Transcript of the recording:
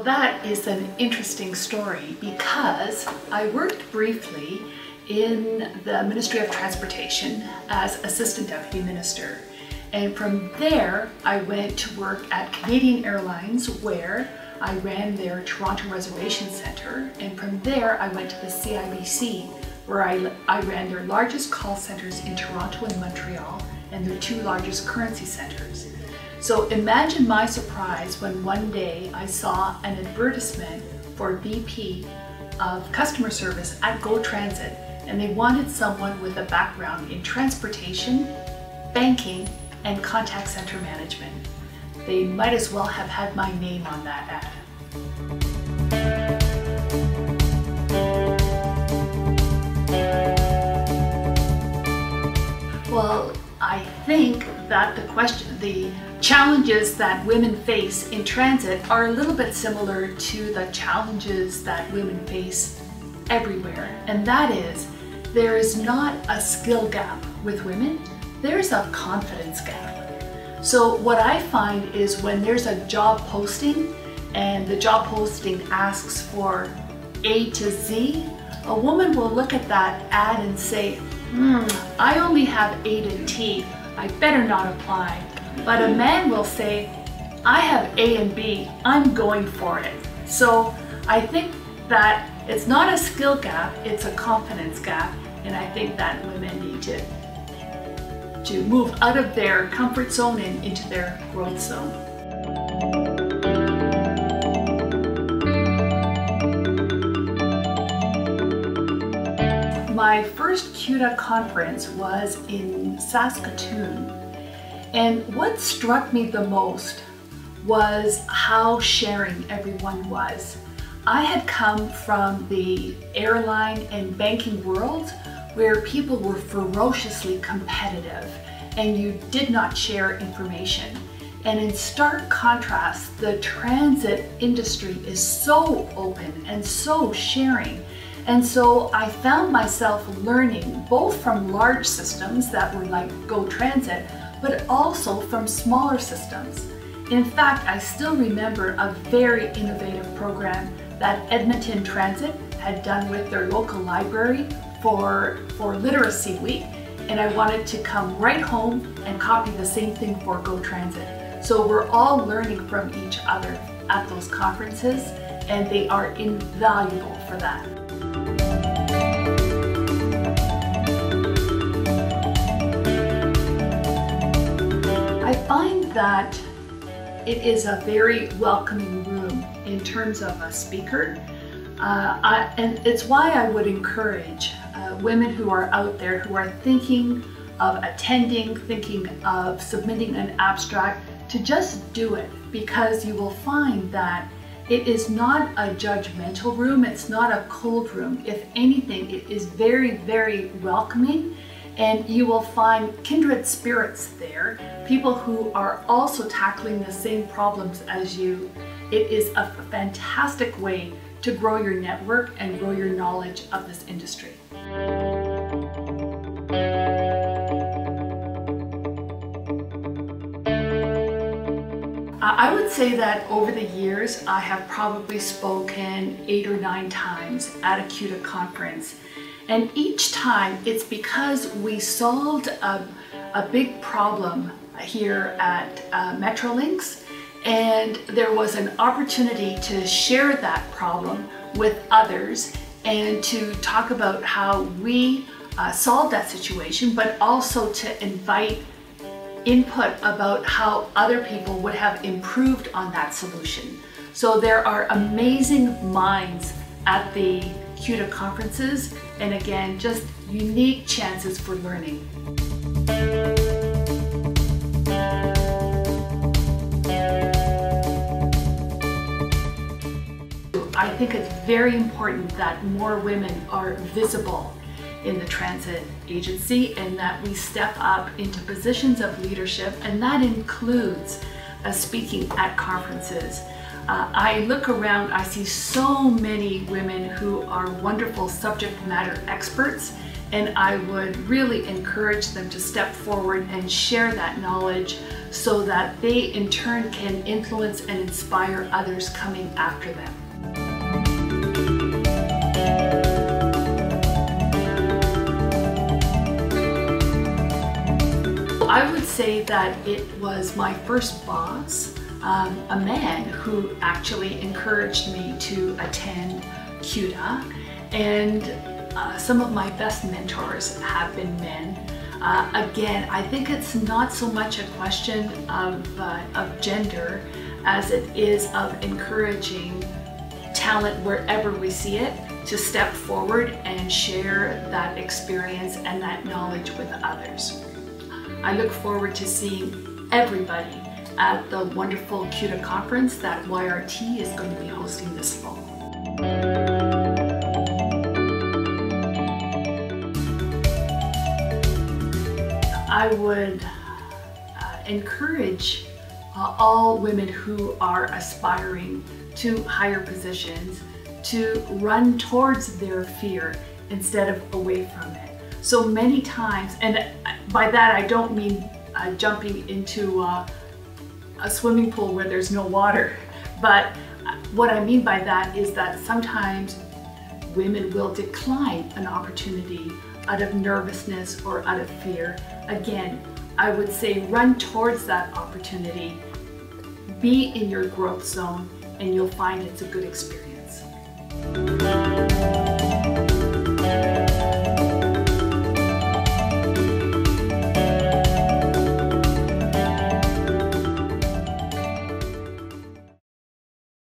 that is an interesting story because I worked briefly in the Ministry of Transportation as Assistant Deputy Minister. And from there, I went to work at Canadian Airlines, where I ran their Toronto Reservation Center. And from there, I went to the CIBC, where I ran their largest call centers in Toronto and Montreal, and their two largest currency centers. So imagine my surprise when one day I saw an advertisement for VP of customer service at GO Transit, and they wanted someone with a background in transportation, banking, and contact center management. They might as well have had my name on that ad. Well, I think that the challenges that women face in transit are a little bit similar to the challenges that women face everywhere. And that is, there is not a skill gap with women, there's a confidence gap. So what I find is when there's a job posting and the job posting asks for A to Z, a woman will look at that ad and say, I only have A to T, I better not apply. But a man will say, I have A and B, I'm going for it. So I think that it's not a skill gap, it's a confidence gap, and I think that women need to move out of their comfort zone and into their growth zone. My first CUTA conference was in Saskatoon, and what struck me the most was how sharing everyone was. I had come from the airline and banking world where people were ferociously competitive and you did not share information. And in stark contrast, the transit industry is so open and so sharing. And so I found myself learning both from large systems that were like GO Transit, but also from smaller systems. In fact, I still remember a very innovative program that Edmonton Transit had done with their local library for Literacy Week, and I wanted to come right home and copy the same thing for GO Transit. So we're all learning from each other at those conferences, and they are invaluable for that. I find that it is a very welcoming room in terms of a speaker, and it's why I would encourage women who are out there who are thinking of attending, thinking of submitting an abstract, to just do it, because you will find that it is not a judgmental room, it's not a cold room. If anything, it is very, very welcoming, and you will find kindred spirits there, people who are also tackling the same problems as you. It is a fantastic way to grow your network and grow your knowledge of this industry. I would say that over the years, I have probably spoken 8 or 9 times at a CUTA conference. And each time it's because we solved a big problem here at Metrolinx, and there was an opportunity to share that problem with others and to talk about how we solved that situation, but also to invite input about how other people would have improved on that solution. So there are amazing minds at the CUTA conferences, and again, just unique chances for learning. I think it's very important that more women are visible in the transit agency and that we step up into positions of leadership, and that includes speaking at conferences. I look around, I see so many women who are wonderful subject matter experts, And I would really encourage them to step forward and share that knowledge so that they in turn can influence and inspire others coming after them. I would say that it was my first boss, a man, who actually encouraged me to attend CUTA, and some of my best mentors have been men. Again, I think it's not so much a question of gender as it is of encouraging talent wherever we see it to step forward and share that experience and that knowledge with others. I look forward to seeing everybody at the wonderful CUTA conference that YRT is going to be hosting this fall. I would encourage all women who are aspiring to higher positions to run towards their fear instead of away from it. So many times, and by that I don't mean jumping into a swimming pool where there's no water, but what I mean by that is that sometimes women will decline an opportunity out of nervousness or out of fear. Again, I would say run towards that opportunity, be in your growth zone, and you'll find it's a good experience.